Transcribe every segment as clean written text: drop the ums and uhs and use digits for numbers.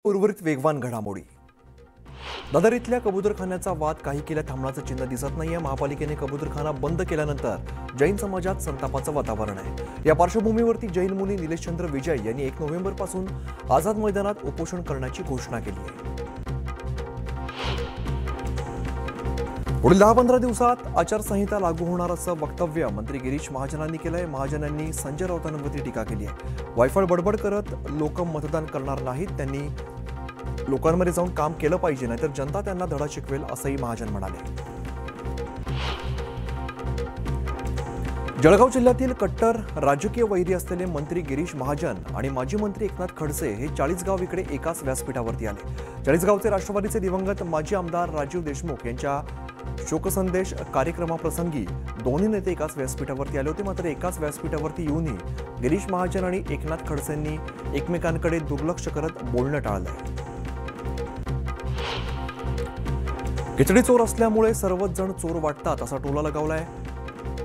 उर्वरित वेगवान घडामोडी. दादर इथल्या कबूतरखान्याचा वाद काही केल्या थांबण्याचं चिन्ह दिसत नाहीये. महापालिकेने कबूतरखाना बंद केल्यानंतर जैन समाजात संतापाचं वातावरण आहे. या पार्श्वभूमीवरती जैन मुनी निलेशचंद्र विजय यांनी 1 नोव्हेंबरपासून आझाद मैदानात उपोषण करण्याची घोषणा केली आहे. पुढील 10-15 दिवसात आचारसंहिता लागू होणार असं वक्तव्य मंत्री गिरीश महाजनांनी केलंय. महाजनांनी संजय राऊतांवरती टीका केली आहे. वायफळ बडबड करत लोक मतदान करणार नाहीत, त्यांनी लोकांमध्ये जाऊन काम केलं पाहिजे, नाहीतर जनता त्यांना धडा शिकवेल असंही महाजन म्हणाले. जळगाव जिल्ह्यातील कट्टर राजकीय वैरी असलेले मंत्री गिरीश महाजन आणि माजी मंत्री एकनाथ खडसे हे चाळीसगाव इकडे एकाच व्यासपीठावरती आले. चाळीसगावचे राष्ट्रवादीचे दिवंगत माजी आमदार राजीव देशमुख यांच्या शोकसंदेश कार्यक्रमाप्रसंगी दोन्ही नेते एकाच व्यासपीठावरती आले होते. मात्र एकाच व्यासपीठावरती येऊनही गिरीश महाजन आणि एकनाथ खडसेंनी एकमेकांकडे दुर्लक्ष करत बोलणं टाळलंय. खिचडी चोर असल्यामुळे सर्वच जण चोर वाटतात असा टोला लगावलाय.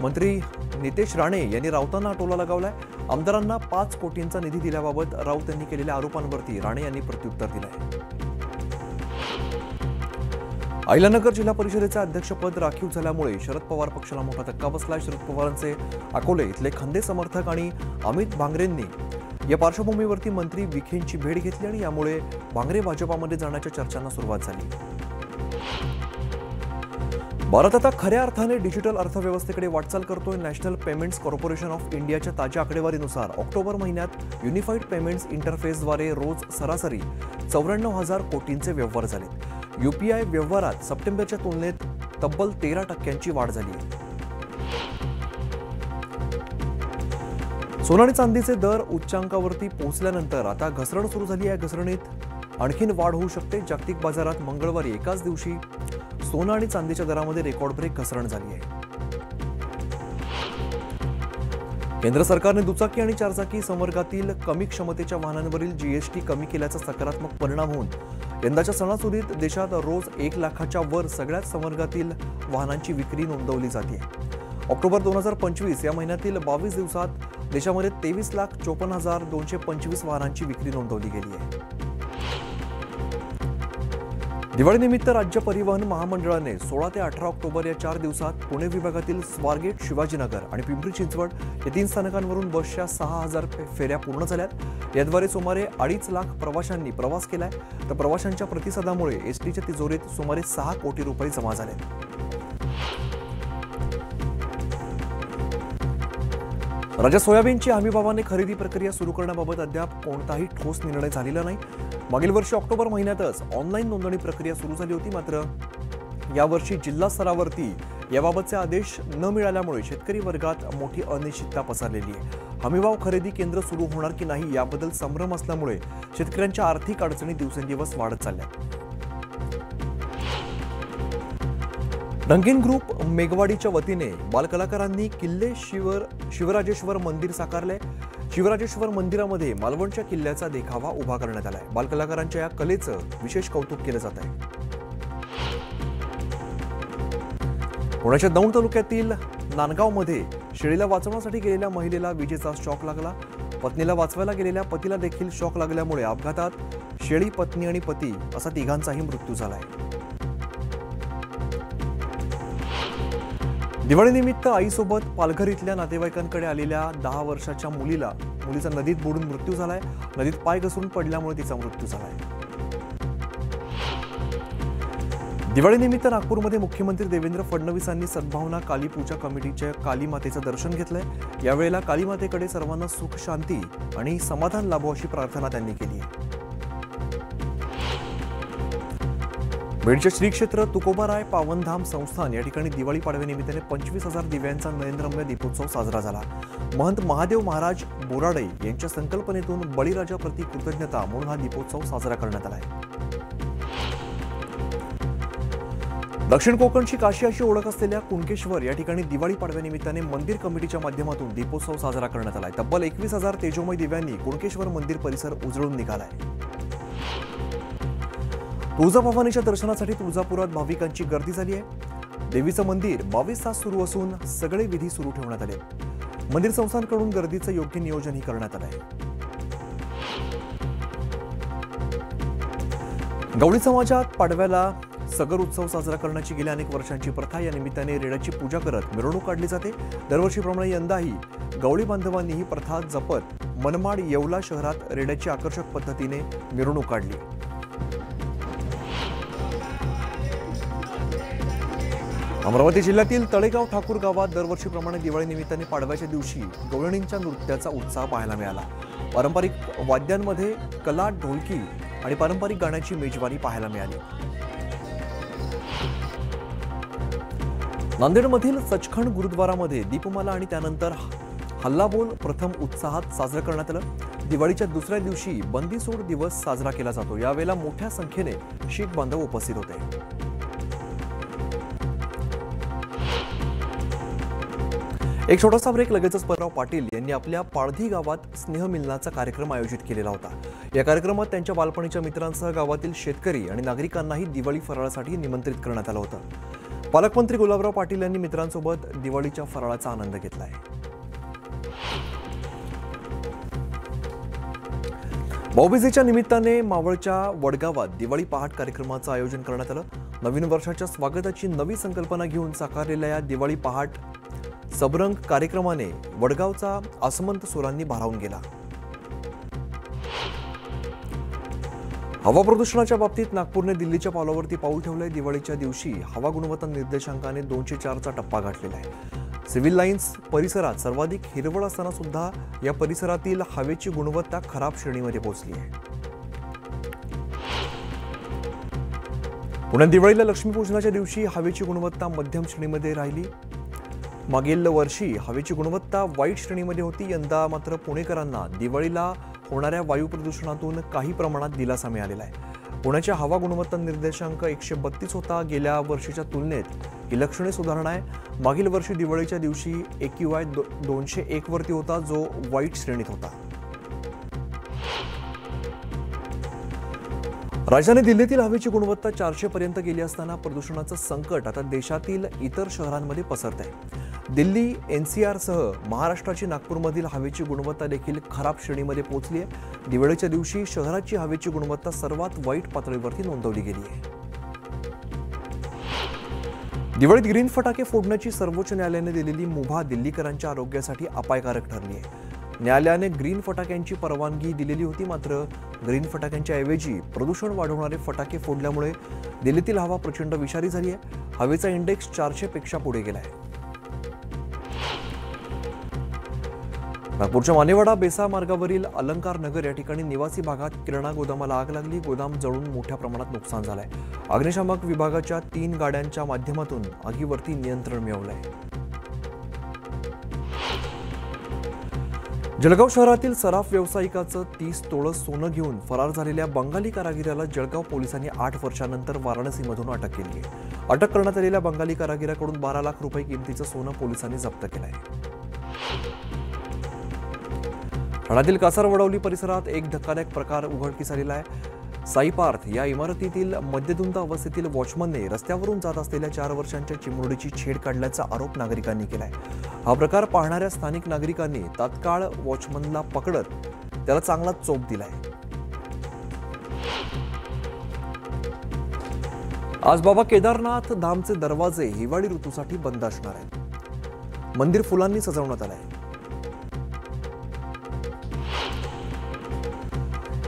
मंत्री नितेश राणे यांनी राऊतांना टोला लगावलाय. आमदारांना 5 कोटींचा निधी दिल्याबाबत राऊत यांनी केलेल्या आरोपांवरती राणे यांनी प्रत्युत्तर दिलंय. अहिल्यानगर जिल्हा परिषदेचे अध्यक्षपद राखीव झाल्यामुळे शरद पवार पक्षाला मोठा धक्का बसलाय. शरद पवारांचे अकोले इथले खंदे समर्थक आणि अमित भांगरेंनी या पार्श्वभूमीवरती मंत्री विखेंची भेट घेतली आणि यामुळे भांगरे भाजपामध्ये जाण्याच्या चर्चांना सुरुवात झाली. भारत आता खऱ्या अर्थाने डिजिटल अर्थव्यवस्थेकडे वाटचाल करतोय. नॅशनल पेमेंट्स कॉर्पोरेशन ऑफ इंडियाच्या ताज्या आकडेवारीनुसार ऑक्टोबर महिन्यात युनिफाईड पेमेंट्स इंटरफेसद्वारे रोज सरासरी 94,000 कोटींचे व्यवहार झाले. यूपीआय व्यवहारात सप्टेंबरच्या तुलनेत तब्बल 13% वाढ झाली आहे. सोनं आणि चांदीचे दर उच्चांकावरती पोहोचल्यानंतर आता घसरण सुरू झाली आहे. घसरणीत आणखीन वाढ होऊ शकते. जागतिक बाजारात मंगळवारी एकाच दिवशी सोनं आणि चांदीच्या दरामध्ये रेकॉर्ड ब्रेक घसरण झाली आहे. केंद्र सरकारने दुचाकी आणि चारचाकी संवर्गातील कमी क्षमतेच्या वाहनांवरील जीएसटी कमी केल्याचा सकारात्मक परिणाम होऊन यंदाच्या सणासुदीत देशात रोज 1 लाखाच्या वर सगळ्याच संवर्गातील वाहनांची विक्री नोंदवली जाते. ऑक्टोबर 2025 या महिन्यातील 22 दिवसात देशामध्ये 23,54,225 वाहनांची विक्री नोंदवली गेली आहे. दिवाळीनिमित्त राज्य परिवहन महामंडळाने 16 ते 18 ऑक्टोबर या 4 दिवसात पुणे विभागातील स्वारगेट, शिवाजीनगर आणि पिंपरी चिंचवड या 3 स्थानकांवरून बसच्या 6,000 फेऱ्या पूर्ण झाल्यात. याद्वारे सुमारे 2.5 लाख प्रवाशांनी प्रवास केलाय. तर प्रवाशांच्या प्रतिसादामुळे एसटीच्या तिजोरीत सुमारे 6 कोटी रुपये जमा झाले. राज्यात सोयाबीनची हमीभावाने खरेदी प्रक्रिया सुरू करण्याबाबत अद्याप कोणताही ठोस निर्णय झालेला नाही. मागील वर्षी ऑक्टोबर महिन्यातच ऑनलाईन नोंदणी प्रक्रिया सुरू झाली होती. मात्र यावर्षी जिल्हा स्तरावरती याबाबतचे आदेश न मिळाल्यामुळे शेतकरी वर्गात मोठी अनिश्चितता पसरलेली आहे. हमीभाव खरेदी केंद्र सुरू होणार की नाही याबद्दल संभ्रम असल्यामुळे शेतकऱ्यांच्या आर्थिक अडचणी दिवसेंदिवस वाढत चालल्या. रंगीन ग्रुप मेघवाडीच्या वतीने बालकलाकारांनी किल्ले शिवराजेश्वर मंदिर साकारले. शिवराजेश्वर मंदिरामध्ये मालवणच्या किल्ल्याचा देखावा उभा करण्यात आलाय. बालकलाकारांच्या या कलेचं विशेष कौतुक केलं जात आहे. पुण्याच्या दौंड तालुक्यातील नांदगावमध्ये शेळीला वाचवण्यासाठी गेलेल्या महिलेला विजेचा शॉक लागला. पत्नीला वाचवायला गेलेल्या पतीला देखील शॉक लागल्यामुळे अपघातात शेळी, पत्नी आणि पती असा तिघांचाही मृत्यू झालाय. दिवाळीनिमित्त आईसोबत पालघर इथल्या नातेवाईकांकडे आलेल्या 10 वर्षाच्या मुलीचा नदीत बुडून मृत्यू झालाय. नदीत पाय घसरून पडल्यामुळे तिचा मृत्यू झालाय. दिवाळीनिमित्त नागपूरमध्ये मुख्यमंत्री देवेंद्र फडणवीसांनी सद्भावना काली पूजा कमिटीच्या काली मातेचं दर्शन घेतलंय. यावेळेला काली मातेकडे सर्वांना सुख, शांती आणि समाधान लाभो अशी प्रार्थना त्यांनी केली आहे. बीडचे श्री क्षेत्र तुकोबाराय पावनधाम संस्थान या ठिकाणी दिवाळी पाडव्यानिमित्ताने 25,000 दिव्यांचा नयनरम्य दीपोत्सव साजरा झाला. महंत महादेव महाराज बोराडे यांच्या संकल्पनेतून बळीराजाप्रती कृतज्ञता म्हणून हा दीपोत्सव साजरा करण्यात आला आहे. दक्षिण कोकणची काशी अशी ओळख असलेल्या कुणकेश्वर या ठिकाणी दिवाळी पाडव्यानिमित्ताने मंदिर कमिटीच्या माध्यमातून दीपोत्सव साजरा करण्यात आला आहे. तब्बल 21,000 तेजोमय दिव्यांनी कुणकेश्वर मंदिर परिसर उजळून निघालाय. तुळजाभवानीच्या दर्शनासाठी तुळजापुरात भाविकांची गर्दी झाली आहे. देवीचं मंदिर 22 तास सुरू असून सगळे विधी सुरू ठेवण्यात आले. मंदिर संस्थांकडून गर्दीचं योग्य नियोजनही करण्यात आलं आहे. गवळी समाजात पाडव्याला सगर उत्सव साजरा करण्याची गेल्या अनेक वर्षांची प्रथा. या निमित्ताने रेड्याची पूजा करत मिरवणूक काढली जाते. दरवर्षीप्रमाणे यंदाही गवळी बांधवांनी ही प्रथा जपत मनमाड येवला शहरात रेड्याची आकर्षक पद्धतीने मिरवणूक काढली. अमरावती जिल्ह्यातील तळेगाव ठाकूर गावात दरवर्षीप्रमाणे दिवाळी निमित्ताने पाडव्याच्या दिवशी गवळणींच्या नृत्याचा उत्साह पाहायला मिळाला. पारंपरिक वाद्यांमध्ये कला, ढोलकी आणि पारंपरिक गाण्याची मेजवानी पाहायला मिळाली. नांदेडमधील सचखंड गुरुद्वारामध्ये दीपमाला आणि त्यानंतर हल्लाबोल प्रथम उत्साहात साजरं करण्यात आलं. दिवाळीच्या दुसऱ्या दिवशी बंदी सोड दिवस साजरा केला जातो. यावेळेला मोठ्या संख्येने शीख बांधव उपस्थित होते. एक छोटासा ब्रेक. लगेचच परराव पाटील यांनी आपल्या पाळधी गावात स्नेहमिलनाचा कार्यक्रम आयोजित केलेला होता. या कार्यक्रमात त्यांच्या बालपणीच्या मित्रांसह गावातील शेतकरी आणि नागरिकांनाही दिवाळी फराळासाठी निमंत्रित करण्यात आलं होतं. पालकमंत्री गुलाबराव पाटील यांनी मित्रांसोबत दिवाळीच्या फराळाचा आनंद घेतलाय. भाऊबीजेच्या निमित्ताने मावळच्या वडगावात दिवाळी पहाट कार्यक्रमाचं आयोजन करण्यात आलं. नवीन वर्षाच्या स्वागताची नवी संकल्पना घेऊन साकारलेल्या या दिवाळी पहाट सबरंग कार्यक्रमाने वडगावचा आसमंत सुरांनी भारावून गेला. हवा प्रदूषणाच्या बाबतीत नागपूरने दिल्लीच्या पावलावरती पाऊल ठेवलंय. दिवाळीच्या दिवशी हवा गुणवत्ता निर्देशांकाने 204चा टप्पा गाठलेला आहे. सिव्हिल लाईन्स परिसरात सर्वाधिक हिरवळ असताना सुद्धा या परिसरातील हवेची गुणवत्ता खराब श्रेणीमध्ये पोहोचली आहे. पुण्यात दिवाळीला लक्ष्मीपूजनाच्या दिवशी हवेची गुणवत्ता मध्यम श्रेणीमध्ये राहिली. मागील वर्षी हवेची गुणवत्ता वाईट श्रेणीमध्ये होती. यंदा मात्र पुणेकरांना दिवाळीला होणाऱ्या वायू प्रदूषणातून काही प्रमाणात दिलासा मिळालेला आहे. पुण्याच्या हवा गुणवत्ता निर्देशांक 132 होता. गेल्या वर्षीच्या तुलनेत ही लक्षणीय सुधारणा आहे. मागील वर्षी दिवाळीच्या दिवशी AQI 201 वरती होता, जो वाईट श्रेणीत होता. राजधानी दिल्लीतील हवेची गुणवत्ता 400 पर्यंत गेली असताना प्रदूषणाचं संकट आता देशातील इतर शहरांमध्ये पसरत आहे. दिल्ली, NCR सह महाराष्ट्राची नागपूरमधील हवेची गुणवत्ता देखील खराब श्रेणीमध्ये पोहोचली आहे. दिवाळीच्या दिवशी शहराची हवेची गुणवत्ता सर्वात वाईट पातळीवरती नोंदवली गेली आहे. दिवाळीत ग्रीन फटाके फोडण्याची सर्वोच्च न्यायालयाने दिलेली मुभा दिल्लीकरांच्या आरोग्यासाठी अपायकारक ठरली आहे. न्यायालयाने ग्रीन फटाक्यांची परवानगी दिलेली होती, मात्र ग्रीन फटाक्यांच्या ऐवजी प्रदूषण वाढवणारे फटाके फोडल्यामुळे दिल्लीतील हवा प्रचंड विषारी झाली आहे. हवेचा इंडेक्स 400 पेक्षा पुढे गेला आहे. नागपूरच्या मानेवाडा बेसा मार्गावरील अलंकार नगर या ठिकाणी निवासी भागात किराणा गोदामाला आग लागली. गोदाम जळून मोठ्या प्रमाणात नुकसान झालंय. अग्निशामक विभागाच्या 3 गाड्यांच्या माध्यमातून आगीवरती नियंत्रण मिळवलंय. जळगाव शहरातील सराफ व्यावसायिकाचं 30 तोळं सोनं घेऊन फरार झालेल्या बंगाली कारागिराला जळगाव पोलिसांनी 8 वर्षांनंतर वाराणसीमधून अटक केली आहे. अटक करण्यात आलेल्या बंगाली कारागिराकडून 12 लाख रुपये किमतीचं सोनं पोलिसांनी जप्त केलं आहे. ठाण्यातील कासारवडवली परिसरात एक धक्कादायक प्रकार उघडकीस आलेला आहे. साईपार्थ या इमारतीतील मद्यधुंद अवस्थेतील वॉचमनने रस्त्यावरून जात असलेल्या 4 वर्षांच्या चिमुरडीची छेड काढल्याचा आरोप नागरिकांनी केलाय. हा प्रकार पाहणाऱ्या स्थानिक नागरिकांनी तात्काळ वॉचमनला पकडत त्याला चांगला चोप दिलाय. आज बाबा केदारनाथ धामचे दरवाजे हिवाळी ऋतूसाठी बंद असणार आहेत. मंदिर फुलांनी सजवण्यात आलंय.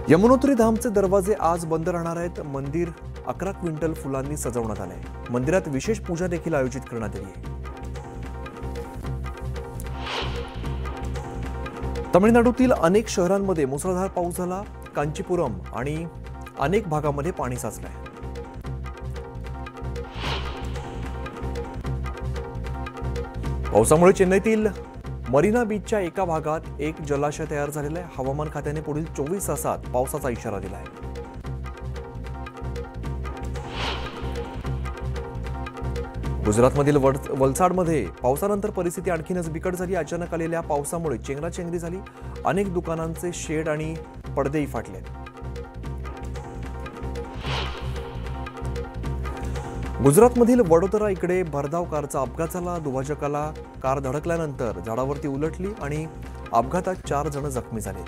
यमुनोत्री धामचे दरवाजे आज बंद राहणार आहेत. मंदिर 11 क्विंटल फुलांनी सजवण्यात आले. मंदिरात विशेष पूजा देखील आयोजित करण्यात आली आहे. तमिळनाडूतील अनेक शहरांमध्ये मुसळधार पाऊस झाला. कांचीपुरम आणि अनेक भागामध्ये पाणी साचलंय. पावसामुळे चेन्नईतील मरीना बीचच्या एका भागात एक जलाशय तयार झालेला आहे. हवामान खात्याने पुढील 24 तासात पावसाचा इशारा दिला आहे. गुजरातमधील वलसाडमध्ये पावसानंतर परिस्थिती आणखीनच बिकट झाली. अचानक आलेल्या पावसामुळे चेंगराचेंगरी झाली. अनेक दुकानांचे शेड आणि पडदेही फाटले. गुजरातमधील वडोदरा इकडे भरधाव कारचा अपघात झाला. दुभाजकाला कार धडकल्यानंतर झाडावरती उलटली आणि अपघातात 4 जण जखमी झाले.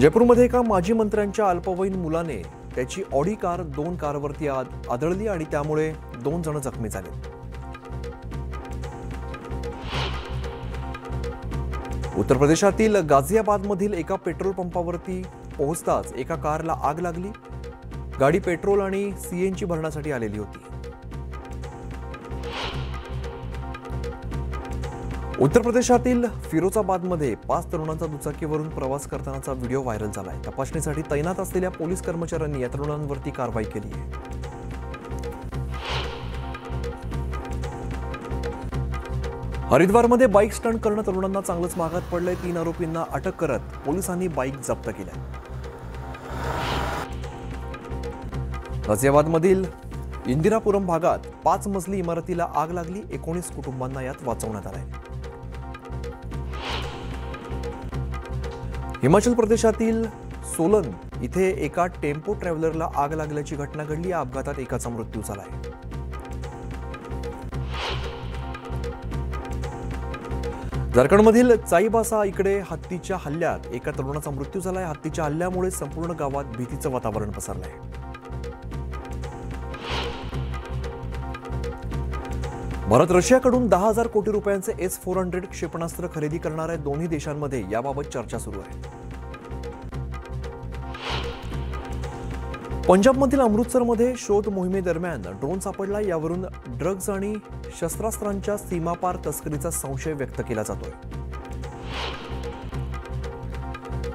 जयपूरमध्ये एका माजी मंत्र्यांच्या अल्पवयीन मुलाने त्याची ऑडी कार 2 कारवरती आदळली आणि त्यामुळे 2 जण जखमी झाले. उत्तर प्रदेशातील गाझियाबादमधील एका पेट्रोल पंपावरती पोहोचताच एका कारला आग लागली. गाडी पेट्रोल आणि सीएनजी भरण्यासाठी आलेली होती. उत्तर प्रदेशातील फिरोजाबादमध्ये 5 तरुणांचा दुचाकीवरून प्रवास करतानाचा व्हिडिओ व्हायरल झालाय. तपासणीसाठी तैनात असलेल्या पोलीस कर्मचाऱ्यांनी या तरुणांवरती कारवाई केली आहे. हरिद्वारमध्ये बाईक स्टंट करणं तरुणांना चांगलंच महागात पडलंय. 3 आरोपींना अटक करत पोलिसांनी बाईक जप्त केल्या. गाझियाबादमधील इंदिरापुरम भागात 5 मजली इमारतीला आग लागली. 19 कुटुंबांना यात वाचवण्यात आलंय. हिमाचल प्रदेशातील सोलन इथे एका टेम्पो ट्रॅव्हलरला आग लागल्याची घटना घडली. या अपघातात एकाचा मृत्यू झालाय. झारखंडमधील चाईबासा इकडे हत्तीच्या हल्ल्यात एका तरुणाचा मृत्यू झालाय. हत्तीच्या हल्ल्यामुळे संपूर्ण गावात भीतीचं वातावरण पसरलंय. भारत रशियाकडून 10,000 कोटी रुपयांचे S-400 क्षेपणास्त्र खरेदी करणार आहे. दोन्ही देशांमध्ये याबाबत चर्चा सुरू आहे. पंजाबमधील अमृतसरमध्ये शोध मोहिमेदरम्यान ड्रोन सापडला. यावरून ड्रग्ज आणि शस्त्रास्त्रांच्या सीमापार तस्करीचा संशय व्यक्त केला जातोय.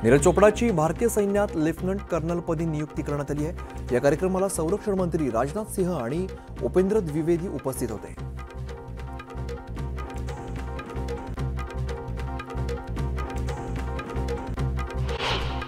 नीरज चोपडाची भारतीय सैन्यात लेफ्टनंट कर्नलपदी नियुक्ती करण्यात आली आहे. या कार्यक्रमाला संरक्षण मंत्री राजनाथ सिंह आणि उपेंद्र द्विवेदी उपस्थित होते.